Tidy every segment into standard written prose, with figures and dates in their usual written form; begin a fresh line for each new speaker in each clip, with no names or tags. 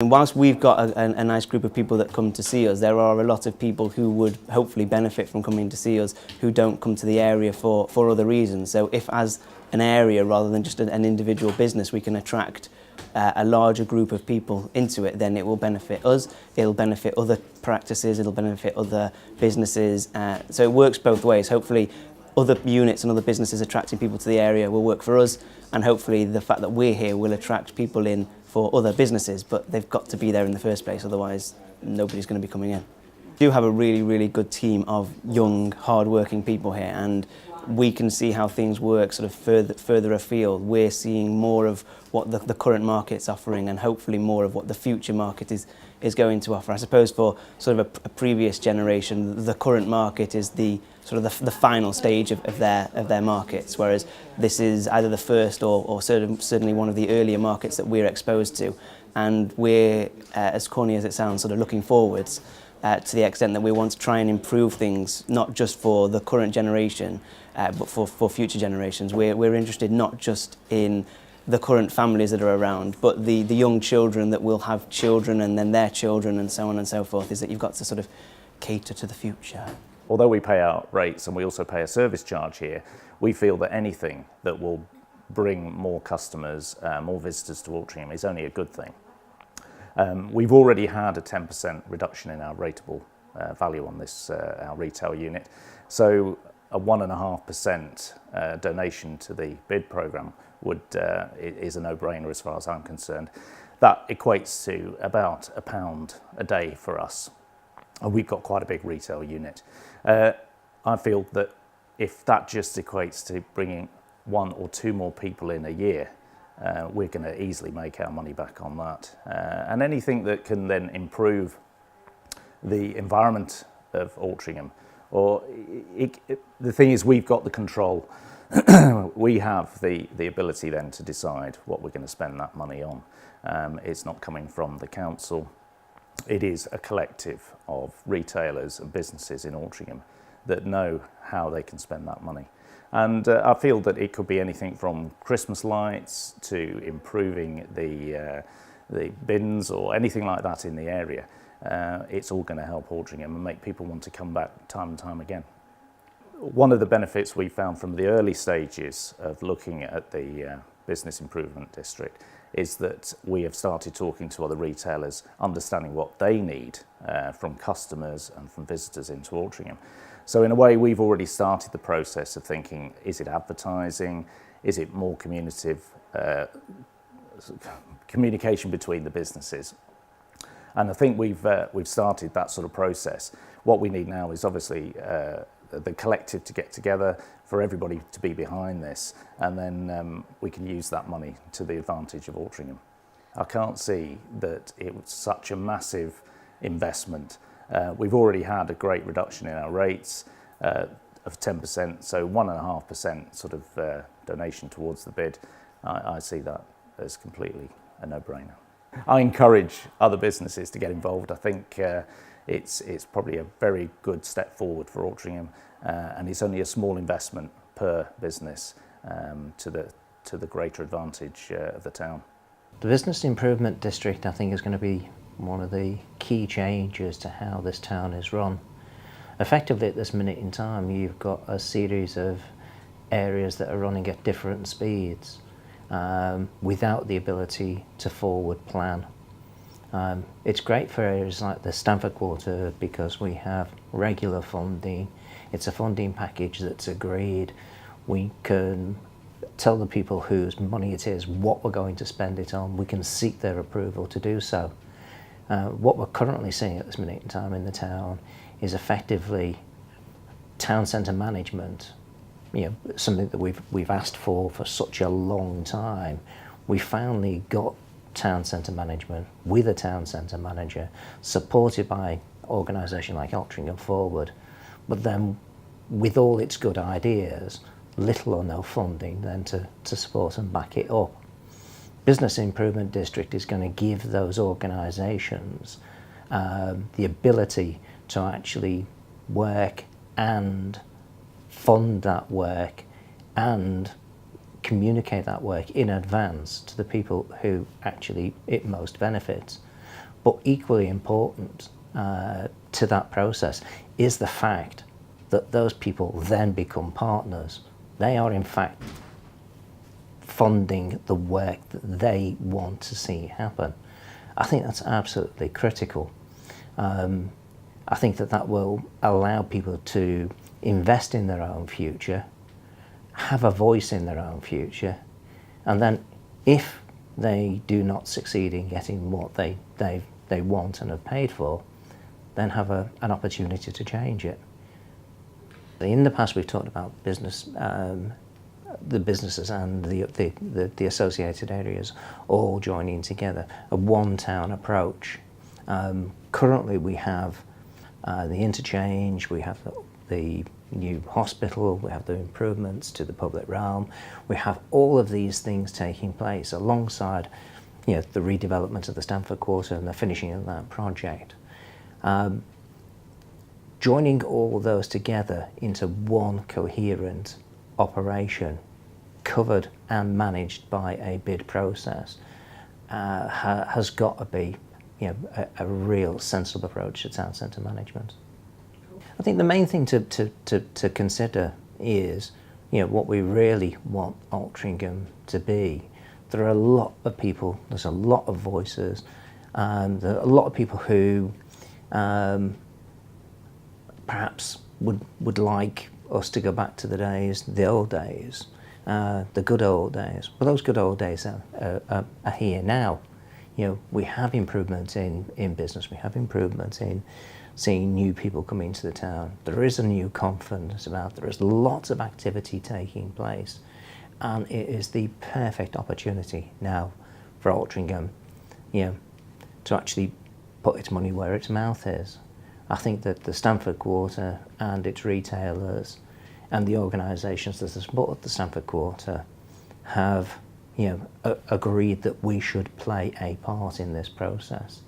And whilst we've got a nice group of people that come to see us, there are a lot of people who would hopefully benefit from coming to see us who don't come to the area for other reasons. So if as an area, rather than just an individual business, we can attract a larger group of people into it, then it will benefit us, it'll benefit other practices, it'll benefit other businesses. So it works both ways. Hopefully other units and other businesses attracting people to the area will work for us, and hopefully the fact that we're here will attract people in for other businesses, but they've got to be there in the first place, otherwise nobody's going to be coming in. We do have a really good team of young, hard-working people here, and we can see how things work sort of further afield. We're seeing more of what the current market's offering, and hopefully more of what the future market is going to offer. I suppose for sort of a previous generation, the current market is the sort of the final stage of their markets, whereas this is either the first or certainly one of the earlier markets that we're exposed to. And we're, as corny as it sounds, sort of looking forwards to the extent that we want to try and improve things, not just for the current generation, but for future generations. We're interested not just in the current families that are around, but the young children that will have children and then their children and so on and so forth, is that you've got to sort of cater to the future.
Although we pay our rates and we also pay a service charge here, we feel that anything that will bring more customers, more visitors to Altrincham is only a good thing. We've already had a 10% reduction in our rateable value on this, our retail unit. So a 1.5% donation to the BID programme is a no-brainer as far as I'm concerned. That equates to about £1 a day for us. And we've got quite a big retail unit. I feel that if that just equates to bringing 1 or 2 more people in a year, we're going to easily make our money back on that. And anything that can then improve the environment of Altrincham, or the thing is, we've got the control. We have the ability then to decide what we're going to spend that money on. It's not coming from the council. It is a collective of retailers and businesses in Altrincham that know how they can spend that money. And I feel that it could be anything from Christmas lights to improving the bins or anything like that in the area. It's all going to help Altrincham and make people want to come back time and time again. One of the benefits we found from the early stages of looking at the Business Improvement District is that we have started talking to other retailers, understanding what they need from customers and from visitors into Altrincham. So in a way, we've already started the process of thinking, is it advertising? Is it more communication between the businesses? And I think we've started that sort of process. What we need now is obviously the collective to get together, for everybody to be behind this, and then we can use that money to the advantage of Altrincham. I can't see that it was such a massive investment. We've already had a great reduction in our rates of 10%, so 1.5% sort of donation towards the bid. I see that as completely a no-brainer. I encourage other businesses to get involved. I think it's probably a very good step forward for Altrincham, and it's only a small investment per business to the greater advantage of the town.
The Business Improvement District, I think, is going to be one of the key changes to how this town is run. Effectively, at this minute in time, you've got a series of areas that are running at different speeds without the ability to forward plan. It's great for areas like the Stamford Quarter because we have regular funding. It's a funding package that's agreed. We can tell the people whose money it is, what we're going to spend it on. We can seek their approval to do so. What we're currently seeing at this minute in time in the town is effectively town centre management, something that we've asked for such a long time. We finally got town centre management with a town centre manager, supported by an organisation like Altrincham Forward, but then with all its good ideas, little or no funding then to support and back it up. Business Improvement District is going to give those organisations the ability to actually work and fund that work and communicate that work in advance to the people who actually it most benefits. But equally important to that process is the fact that those people then become partners. They are in fact funding the work that they want to see happen. I think that's absolutely critical. I think that will allow people to invest in their own future, have a voice in their own future, and then if they do not succeed in getting what they want and have paid for, then have an opportunity to change it. In the past, we've talked about business, the businesses and the associated areas all joining together, a one-town approach. Currently, we have the interchange, we have the new hospital, we have the improvements to the public realm, we have all of these things taking place alongside, you know, the redevelopment of the Stamford Quarter and the finishing of that project. Joining all those together into one coherent operation, covered and managed by a bid process, has got to be, you know, a real sensible approach to town centre management. I think the main thing to consider is, you know, what we really want Altrincham to be. There are a lot of people, there's a lot of voices, there are a lot of people who perhaps would like us to go back to the old days, the good old days. Well, those good old days are here now. You know, we have improvements in business, we have improvements in seeing new people come into the town. There is a new confidence about, there is lots of activity taking place, and it is the perfect opportunity now for Altrincham, you know, to actually put its money where its mouth is. I think that the Stamford Quarter and its retailers and the organisations that support the Stamford Quarter have, you know, agreed that we should play a part in this process.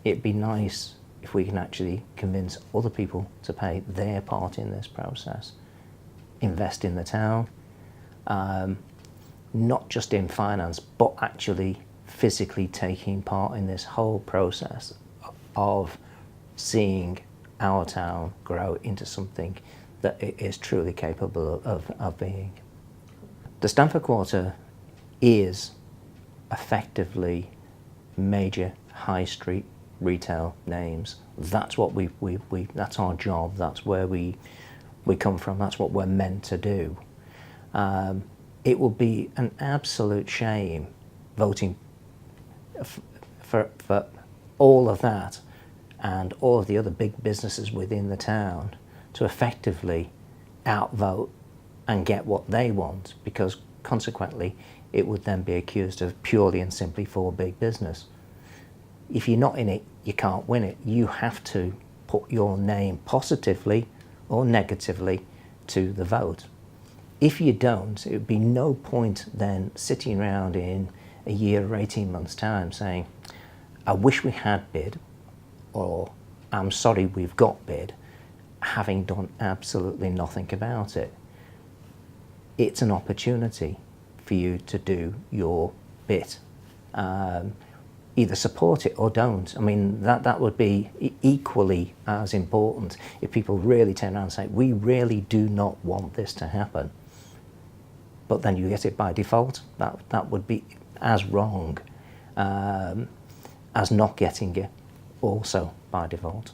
It'd be nice if we can actually convince other people to play their part in this process, invest in the town, not just in finance, but actually physically taking part in this whole process of seeing our town grow into something that it is truly capable of being. The Stamford Quarter is effectively major high street retail names. That's what that's our job, that's where we come from, that's what we're meant to do. It will be an absolute shame voting for all of that and all of the other big businesses within the town to effectively outvote and get what they want, because consequently it would then be accused of purely and simply for big business. If you're not in it, you can't win it. You have to put your name positively or negatively to the vote. If you don't, it would be no point then sitting around in a year or 18 months' time saying, I wish we had bid, or I'm sorry we've got bid, having done absolutely nothing about it. It's an opportunity for you to do your bit. Either support it or don't. I mean, that would be equally as important if people really turn around and say, we really do not want this to happen. But then you get it by default. That would be as wrong as not getting it also by default.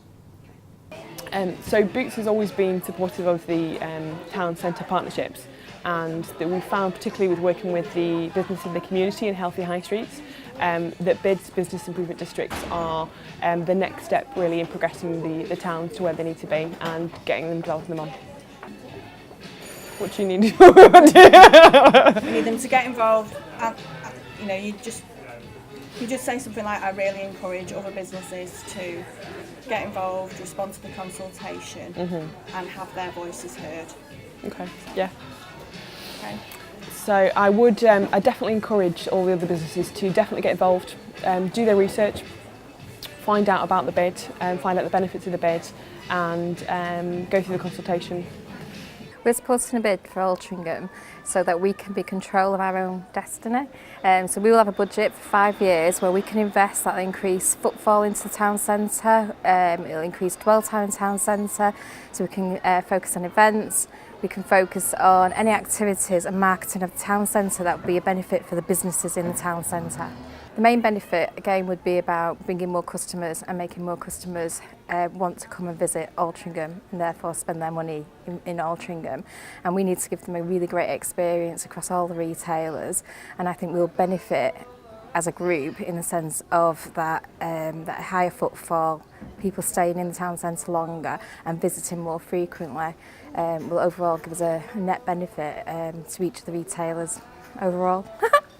So Boots has always been supportive of the town centre partnerships, and that we found, particularly with working with the business in the community and healthy high streets, that BID's business improvement districts are the next step really in progressing the towns to where they need to be and getting them, developing them on. What do you need?
We need them to get involved. And, you know, you just say something like, I really encourage other businesses to get involved, respond to the consultation, and have their voices heard.
Okay, yeah.
Okay.
So I would I definitely encourage all the other businesses to definitely get involved, do their research, find out about the bid, find out the benefits of the bid, and go through the consultation.
We're supporting a bid for Altrincham so that we can be in control of our own destiny. So we will have a budget for 5 years where we can invest that will increase footfall into the town centre, it'll increase dwell time in the town centre, so we can focus on events, we can focus on any activities and marketing of the town centre that will be a benefit for the businesses in the town centre. The main benefit again would be about bringing more customers and making more customers want to come and visit Altrincham and therefore spend their money in Altrincham, and we need to give them a really great experience across all the retailers, and I think we'll benefit as a group in the sense of that higher footfall, people staying in the town centre longer and visiting more frequently will overall give us a net benefit to each of the retailers overall.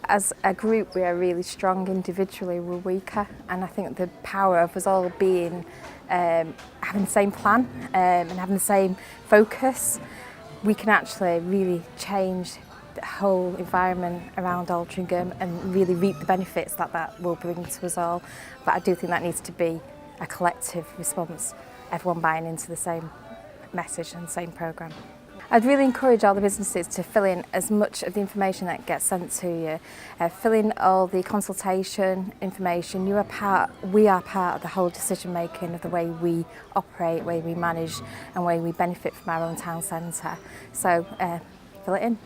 As a group we are really strong, individually we're weaker, and I think the power of us all being having the same plan and having the same focus, we can actually really change the whole environment around Altrincham and really reap the benefits that that will bring to us all. But I do think that needs to be a collective response, everyone buying into the same message and the same programme. I'd really encourage all the businesses to fill in as much of the information that gets sent to you. Fill in all the consultation information. We are part of the whole decision making of the way we operate, way we manage and way we benefit from our own town centre. So fill it in.